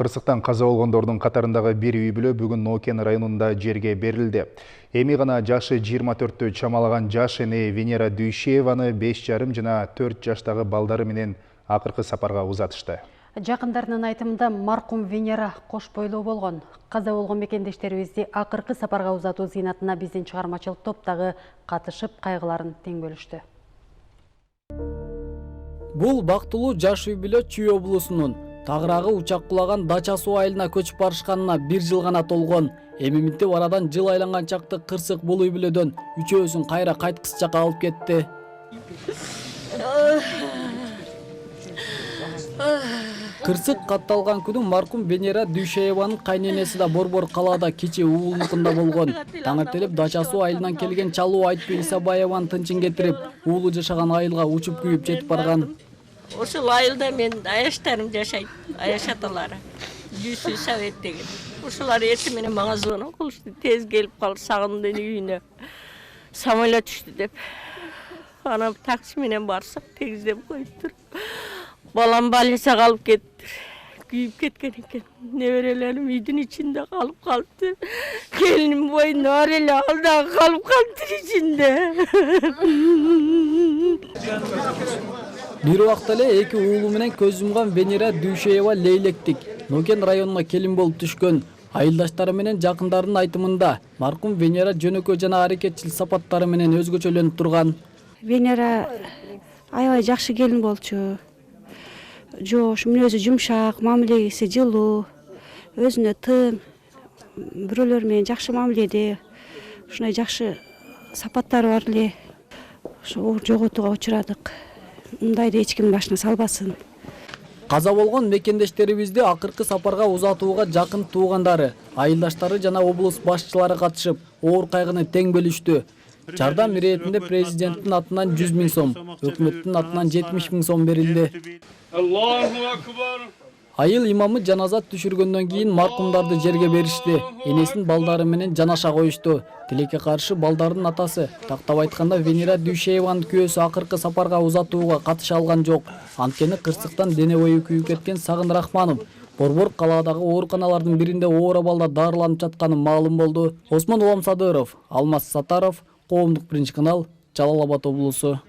Кырсыктан каза болгондордун катарындагы бир үй бүлө бүгүн Нокен районунда жерге берилди. Эми гана жашы 24-тө чамалаган жаш эне Венера Дүйшееваны 5,5 жана 4 жаштагы балдары менен акыркы сапарга узатышты. Жакындарынын айтымында маркум Венера кош бойлуу болгон. Каза болгон мекендештерибизди акыркы сапарга узатуу зыйнатына биздин чыгармачылык топтагы катышып кайгыларын тең бөлүштү. Бул бактылуу жаш үй бүлө Чүй облусунун Тагырагы учак кулаган Дача суу айылына көчүп барышканына 1 жыл гана толгон. Эми мынтип арадан жыл айланган чакты кырсык бул үй бүлөдөн үчөөсүн кайра кайткыс жакка алып кетти. Кырсык катталган күнү маркум Венера Дүйшееванын кайненеси да Борбор калаада кичи уулунукунда болгон. Таңертелеп Дача суу айылынан келген чалуу Айтпи Исабаеванын тынчын кетирип, уулу жашаган айылга учуп күйүп жетип барган. Ошол айылда мен аяштарым жашайт, аяш аталары. Жүсү Совет деген. Ошолар эртең менен мага звонок кылышты, тез келип кал, сагындын үйүнө. Самолет түштү деп. Ана такси менен барсак, тегиздеп коюптур. Балам больницага алып кеттир. Күйүп кеткен экен. Неберелерим үйдүн ичинде калып калыптыр. Келиним бойунда бар эле алда калып калыптыр ичинде. Бир убакта эле эки уулу менен көз жумган Венера Дүйшеева Лейлектик Нокен районуна келин болуп түшкөн. Айылдаштары менен жакындарынын айтымында маркум Венера жөнөкөй жана аракетчил сапаттары менен өзгөчөлөнүп турган. Венера аябай жакшы келин болчу. Жош, мүнөзү жумшак, мамилеси жылуу, өзүнө тын, бирөөлөр менен жакшы мамиледе. Ушундай жакшы сапаттары бар эле. Ошо жоготууга учурадык. Мындайды эч ким башына салбасын. Каза болгон мекендештерибизди акыркы сапарга узатууга жакын туугандары, айылдаштары жана облус башчылары катышып, оор кайгыны тең бөлүштү. Жардам иретинде президенттин атынан 100 000 сом, өкмөттүн атынан 70 000 сом берилди. Айыл имамы жаназа түшүргөндөн кийин маркумдарды жерге беришти. Энесин балдары менен жанаша коюшту. Тилекке каршы балдардын атасы, тактап айтканда Венера Дүйшееванын күйөөсү акыркы сапарга узатууга катыша алган жок. Анткени кырсыктан дене бою күйүп кеткен Сагын Рахманов Борбор калаадагы ооруканалардын биринде оор абалда дарыланып жатканы маалым болду. Осмон Уламсадыров, Алмаз Сатаров, Коомдук биринчи канал, Жалал Абад облусу.